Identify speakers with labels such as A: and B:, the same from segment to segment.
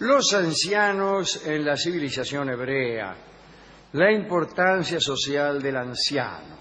A: Los ancianos en la civilización hebrea, la importancia social del anciano.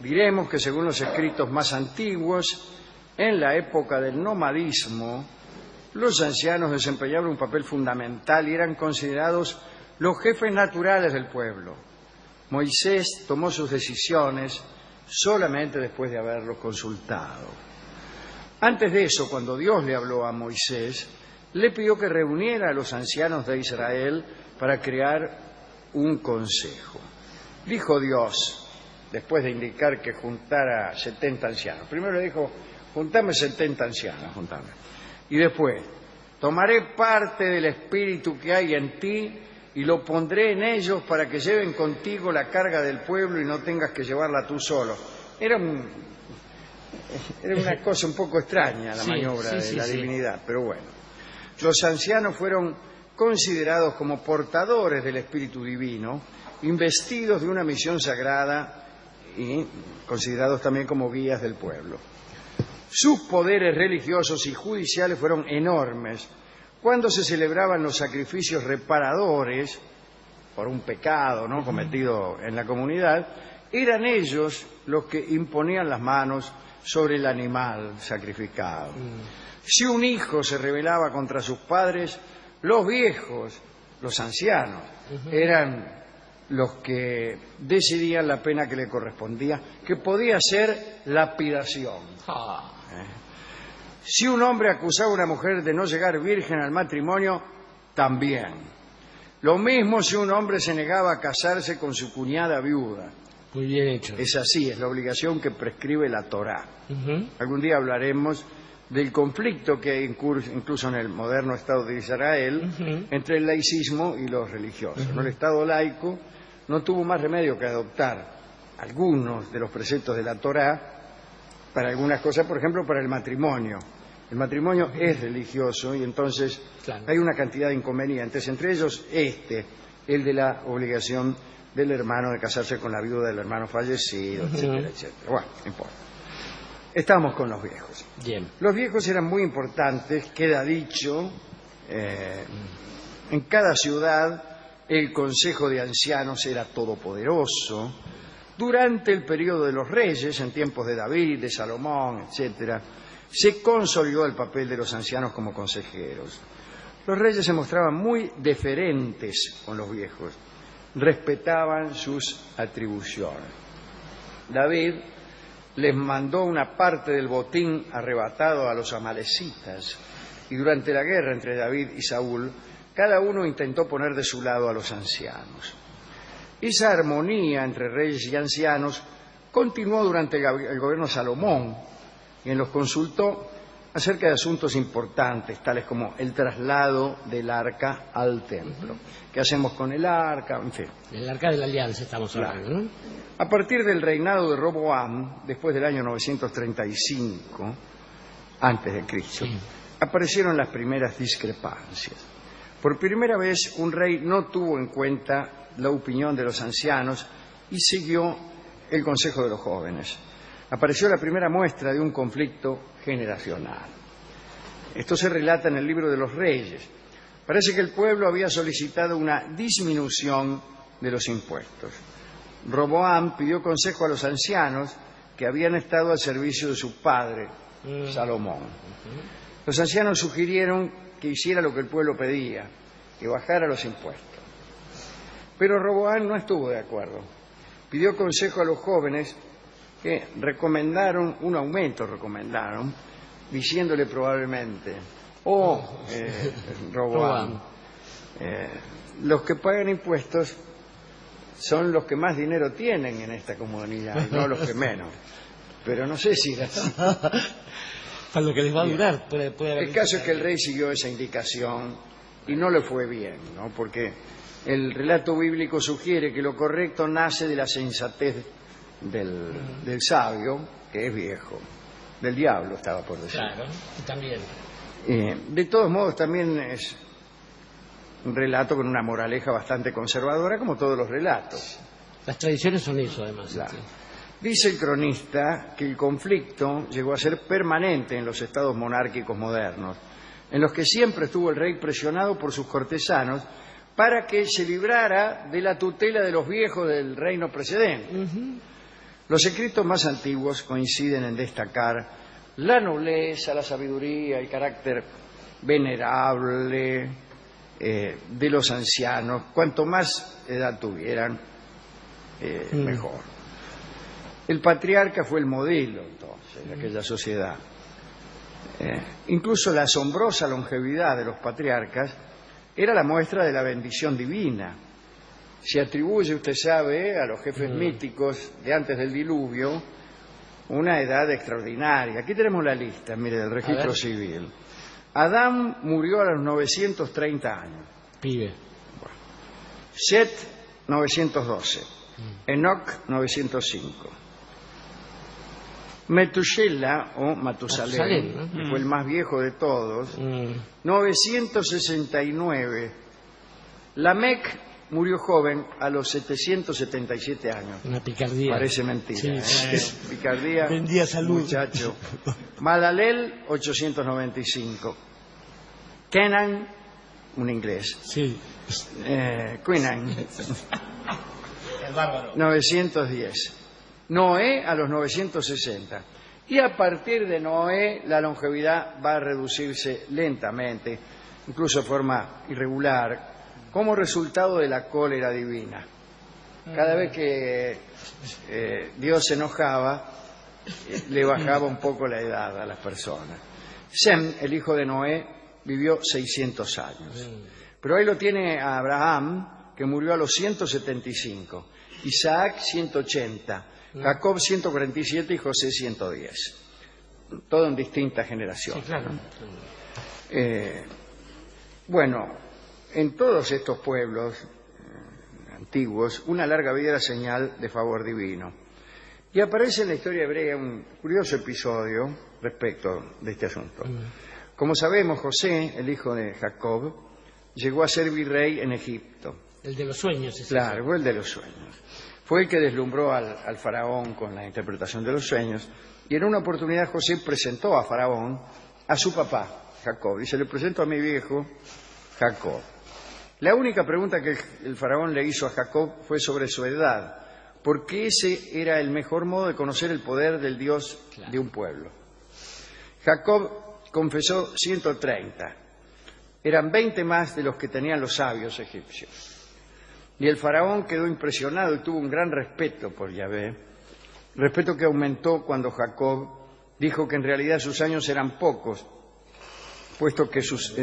A: Diremos que según los escritos más antiguos, en la época del nomadismo, los ancianos desempeñaban un papel fundamental y eran considerados los jefes naturales del pueblo. Moisés tomó sus decisiones solamente después de haberlos consultado. Antes de eso, cuando Dios le habló a Moisés, le pidió que reuniera a los ancianos de Israel para crear un consejo. Dijo Dios, después de indicar que juntara 70 ancianos. Primero le dijo, juntame 70 ancianos, juntame. Y después, tomaré parte del espíritu que hay en ti y lo pondré en ellos para que lleven contigo la carga del pueblo y no tengas que llevarla tú solo. Era una cosa un poco extraña la maniobra de la divinidad, pero bueno. Los ancianos fueron considerados como portadores del Espíritu Divino, investidos de una misión sagrada y considerados también como guías del pueblo. Sus poderes religiosos y judiciales fueron enormes. Cuando se celebraban los sacrificios reparadores por un pecado, ¿no?, cometido en la comunidad, eran ellos los que imponían las manos sobre el animal sacrificado. Si un hijo se rebelaba contra sus padres, los viejos, los ancianos, eran los que decidían la pena que le correspondía, que podía ser lapidación. Si un hombre acusaba a una mujer de no llegar virgen al matrimonio, también. Lo mismo si un hombre se negaba a casarse con su cuñada viuda.
B: Muy bien hecho.
A: Es así, es la obligación que prescribe la Torá. Algún día hablaremos del conflicto que hay incluso en el moderno Estado de Israel entre el laicismo y los religiosos. ¿No? El Estado laico no tuvo más remedio que adoptar algunos de los preceptos de la Torá para algunas cosas, por ejemplo, para el matrimonio. El matrimonio es religioso y entonces hay una cantidad de inconvenientes, entre ellos el de la obligación del hermano de casarse con la viuda del hermano fallecido, etcétera, etcétera. Bueno, no importa. Estamos con los viejos.
B: Bien.
A: Los viejos eran muy importantes, queda dicho, en cada ciudad el Consejo de Ancianos era todopoderoso. Durante el periodo de los reyes, en tiempos de David, de Salomón, etcétera, se consolidó el papel de los ancianos como consejeros. Los reyes se mostraban muy deferentes con los viejos, respetaban sus atribuciones. David les mandó una parte del botín arrebatado a los amalecitas y durante la guerra entre David y Saúl, cada uno intentó poner de su lado a los ancianos. Esa armonía entre reyes y ancianos continuó durante el gobierno de Salomón, quien los consultó acerca de asuntos importantes, tales como el traslado del arca al templo. ¿Qué hacemos con el arca? En fin.
B: El arca de la alianza estamos hablando, ¿no?
A: A partir del reinado de Roboam, después del año 935, antes de Cristo, aparecieron las primeras discrepancias. Por primera vez, un rey no tuvo en cuenta la opinión de los ancianos y siguió el consejo de los jóvenes. Apareció la primera muestra de un conflicto generacional. Esto se relata en el libro de los Reyes. Parece que el pueblo había solicitado una disminución de los impuestos. Roboam pidió consejo a los ancianos que habían estado al servicio de su padre, Salomón. Los ancianos sugirieron que hiciera lo que el pueblo pedía, que bajara los impuestos. Pero Roboam no estuvo de acuerdo. Pidió consejo a los jóvenes que recomendaron un aumento, diciéndole probablemente, Roboam, los que pagan impuestos son los que más dinero tienen en esta comunidad, no los que menos. Pero no sé si era así.
B: Para lo que les va a durar. Puede haber.
A: El caso es que el rey siguió esa indicación y no le fue bien, ¿no? Porque el relato bíblico sugiere que lo correcto nace de la sensatez del sabio, que es viejo. Del diablo estaba por decir.
B: Claro, también.
A: De todos modos, también es un relato con una moraleja bastante conservadora, como todos los relatos.
B: Las tradiciones son eso, además.
A: Claro. Dice el cronista que el conflicto llegó a ser permanente en los estados monárquicos modernos. en los que siempre estuvo el rey presionado por sus cortesanos para que se librara de la tutela de los viejos del reino precedente. Los escritos más antiguos coinciden en destacar la nobleza, la sabiduría, el carácter venerable de los ancianos. Cuanto más edad tuvieran, mejor. El patriarca fue el modelo, entonces, de aquella sociedad. Incluso la asombrosa longevidad de los patriarcas era la muestra de la bendición divina. Se atribuye, usted sabe, a los jefes míticos de antes del diluvio una edad extraordinaria. Aquí tenemos la lista, mire, del registro civil. Adán murió a los 930 años.
B: Pibe.
A: Set, 912. Enoc, 905. Metusela, o Matusalén, ¿no? Que fue el más viejo de todos, 969. Lamec murió joven a los 777 años.
B: Una picardía.
A: Parece mentira.
B: Sí.
A: Picardía.
B: Vendía salud.
A: Muchacho. Malalel, 895. Kenan, un inglés.
B: Sí.
A: Queenan,
B: El bárbaro.
A: 910. Noé a los 960. Y a partir de Noé la longevidad va a reducirse lentamente, incluso de forma irregular, como resultado de la cólera divina. Cada vez que Dios se enojaba, le bajaba un poco la edad a las personas. Sem, el hijo de Noé, vivió 600 años. Pero ahí lo tiene a Abraham, que murió a los 175. Isaac, 180. Jacob, 147 y José, 110. Todo en distintas generaciones.
B: Sí, claro.
A: Bueno, en todos estos pueblos antiguos, una larga vida era señal de favor divino. Y aparece en la historia hebrea un curioso episodio respecto de este asunto. Como sabemos, José, el hijo de Jacob, llegó a ser virrey en Egipto.
B: El de los sueños.
A: Claro, fue el de los sueños. Fue el que deslumbró al faraón con la interpretación de los sueños, y en una oportunidad José presentó a faraón a su papá, Jacob. Dice, le presento a mi viejo, Jacob. La única pregunta que el faraón le hizo a Jacob fue sobre su edad, porque ese era el mejor modo de conocer el poder del Dios de un pueblo. Jacob confesó 130. Eran 20 más de los que tenían los sabios egipcios. Y el faraón quedó impresionado y tuvo un gran respeto por Yahvé, respeto que aumentó cuando Jacob dijo que en realidad sus años eran pocos, puesto que sus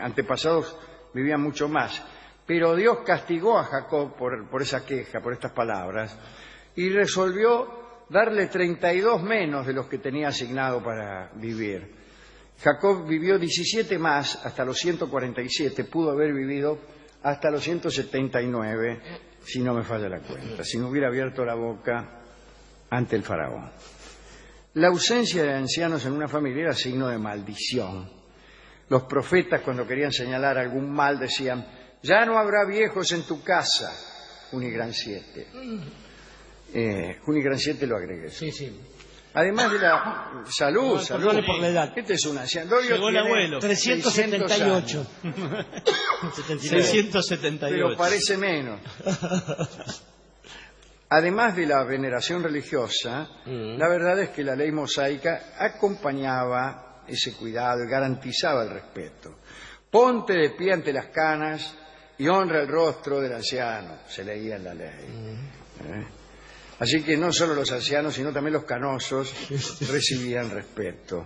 A: antepasados vivían mucho más. Pero Dios castigó a Jacob por esa queja, por estas palabras, y resolvió darle 32 menos de los que tenía asignado para vivir. Jacob vivió 17 más hasta los 147, pudo haber vivido hasta los 179, si no me falla la cuenta, si no hubiera abierto la boca ante el faraón. La ausencia de ancianos en una familia era signo de maldición. Los profetas, cuando querían señalar algún mal, decían, ya no habrá viejos en tu casa, Junigran 7. Junigran 7 lo agregué.
B: Sí, sí.
A: Además de la salud, salud.
B: Por la edad.
A: Este es un anciano.
C: Llegó el abuelo.
B: 378.
C: 678.
A: Pero parece menos. Además de la veneración religiosa, la verdad es que la ley mosaica acompañaba ese cuidado y garantizaba el respeto. Ponte de pie ante las canas y honra el rostro del anciano, se leía en la ley. Así que no solo los ancianos, sino también los canosos recibían respeto.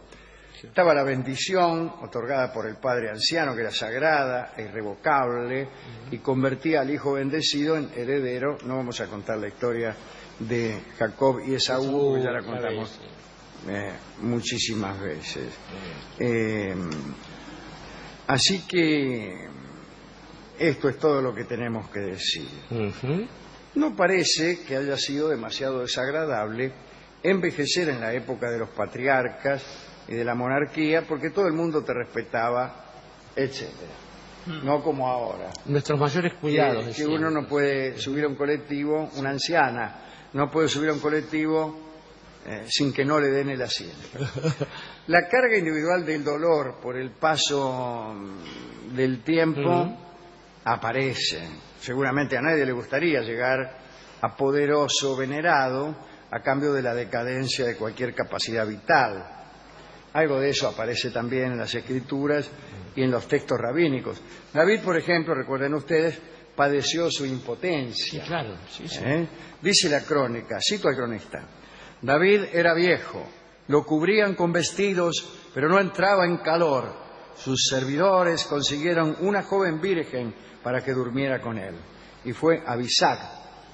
A: Estaba la bendición otorgada por el padre anciano, que era sagrada e irrevocable, y convertía al hijo bendecido en heredero. No vamos a contar la historia de Jacob y Esaú, que ya la contamos muchísimas veces. Así que esto es todo lo que tenemos que decir. No parece que haya sido demasiado desagradable envejecer en la época de los patriarcas y de la monarquía, porque todo el mundo te respetaba, etcétera. No como ahora.
B: Nuestros mayores cuidados.
A: Que uno no puede subir a un colectivo, una anciana no puede subir a un colectivo sin que no le den el asiento. La carga individual del dolor por el paso del tiempo aparece. Seguramente a nadie le gustaría llegar a poderoso venerado a cambio de la decadencia de cualquier capacidad vital. Algo de eso aparece también en las Escrituras y en los textos rabínicos. David, por ejemplo, recuerden ustedes, padeció su impotencia.
B: Sí, claro. Sí, sí.
A: Dice la crónica, cito al cronista: David era viejo, lo cubrían con vestidos, pero no entraba en calor. Sus servidores consiguieron una joven virgen para que durmiera con él. Y fue Abisag,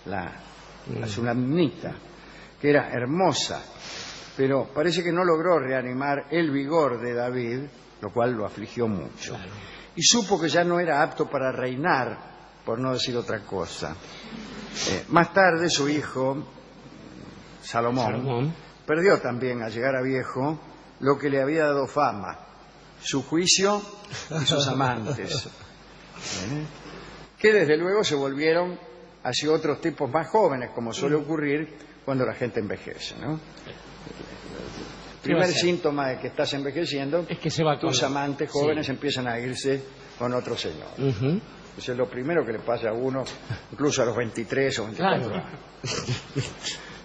A: la sunamita, que era hermosa, pero parece que no logró reanimar el vigor de David, lo cual lo afligió mucho.
B: Claro.
A: Y supo que ya no era apto para reinar, por no decir otra cosa. Más tarde su hijo, Salomón, perdió también al llegar a viejo lo que le había dado fama, su juicio y sus amantes, que desde luego se volvieron hacia otros tipos más jóvenes, como suele ocurrir cuando la gente envejece, ¿no? El primer síntoma de que estás envejeciendo
B: es que se va
A: tus
B: con...
A: amantes jóvenes empiezan a irse con otro señor. Eso es lo primero que le pasa a uno, incluso a los 23 o 24 años.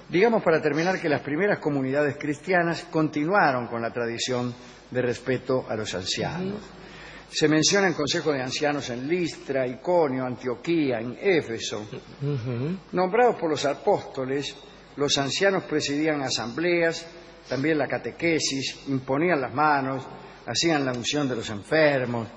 A: Digamos, para terminar, que las primeras comunidades cristianas continuaron con la tradición de respeto a los ancianos. Se menciona en consejos de ancianos en Listra, Iconio, Antioquía, en Éfeso. Nombrados por los apóstoles, los ancianos presidían asambleas, también la catequesis, imponían las manos, hacían la unción de los enfermos.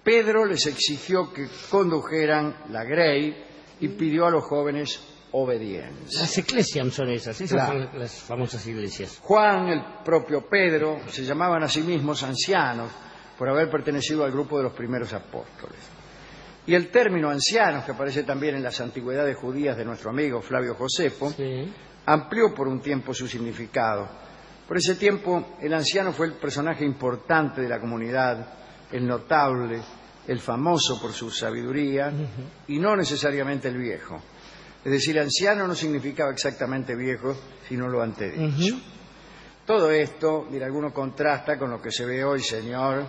A: Pedro les exigió que condujeran la grey y pidió a los jóvenes obediencia.
B: Las eclesias son esas
A: Claro.
B: son las famosas iglesias.
A: Juan, el propio Pedro, se llamaban a sí mismos ancianos por haber pertenecido al grupo de los primeros apóstoles. Y el término ancianos, que aparece también en las antigüedades judías de nuestro amigo Flavio Josefo, amplió por un tiempo su significado. Por ese tiempo, el anciano fue el personaje importante de la comunidad, el notable, el famoso por su sabiduría, y no necesariamente el viejo. Es decir, anciano no significaba exactamente viejo, sino lo antedicho. Todo esto, mira, alguno contrasta con lo que se ve hoy, señor,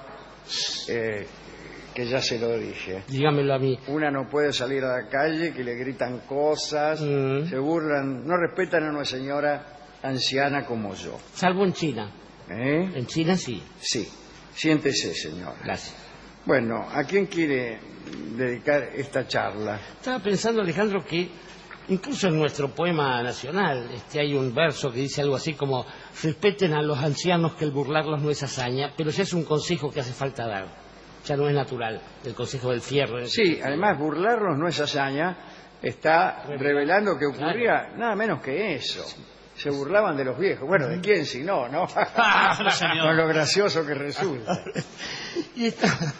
A: que ya se lo dije.
B: Dígamelo a mí.
A: Una no puede salir a la calle, que le gritan cosas, se burlan, no respetan a una señora anciana como yo.
B: Salvo en China. En China sí.
A: Sí. Siéntese, señor.
B: Gracias.
A: Bueno, ¿a quién quiere dedicar esta charla?
B: Estaba pensando, Alejandro, que incluso en nuestro poema nacional hay un verso que dice algo así como: respeten a los ancianos, que el burlarlos no es hazaña, pero ya es un consejo que hace falta dar. Ya no es natural, el consejo del fierro.
A: Sí, además burlarlos no es hazaña, está revelando que ocurría nada menos que eso. Se burlaban de los viejos. Bueno, ¿de quién si no, no? Con lo gracioso que resulta.
B: Y estaba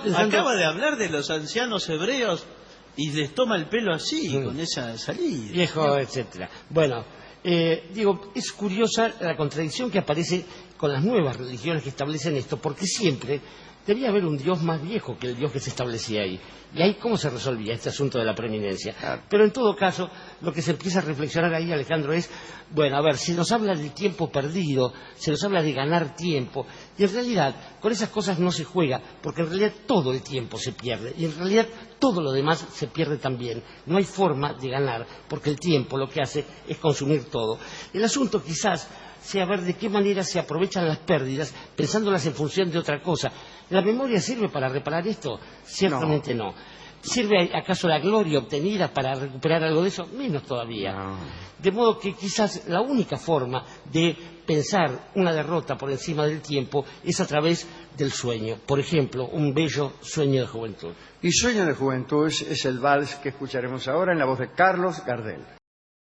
B: pensando...
C: Acaba de hablar de los ancianos hebreos y les toma el pelo así, con esa salida.
B: Viejo, etcétera. Bueno, digo, es curiosa la contradicción que aparece con las nuevas religiones que establecen esto, porque siempre debía haber un Dios más viejo que el Dios que se establecía ahí. Y ahí cómo se resolvía este asunto de la preeminencia. Pero en todo caso, lo que se empieza a reflexionar ahí, Alejandro, es, bueno, a ver, se nos habla del tiempo perdido, se nos habla de ganar tiempo, y en realidad con esas cosas no se juega, porque en realidad todo el tiempo se pierde, y en realidad todo lo demás se pierde también. No hay forma de ganar, porque el tiempo lo que hace es consumir todo. El asunto quizás sea ver de qué manera se aprovechan las pérdidas, pensándolas en función de otra cosa. ¿La memoria sirve para reparar esto? Ciertamente no. ¿Sirve acaso la gloria obtenida para recuperar algo de eso? Menos todavía.
A: No.
B: De modo que quizás la única forma de pensar una derrota por encima del tiempo es a través del sueño. Por ejemplo, un bello sueño de juventud.
A: Y Sueño de Juventud es el vals que escucharemos ahora en la voz de Carlos Gardel.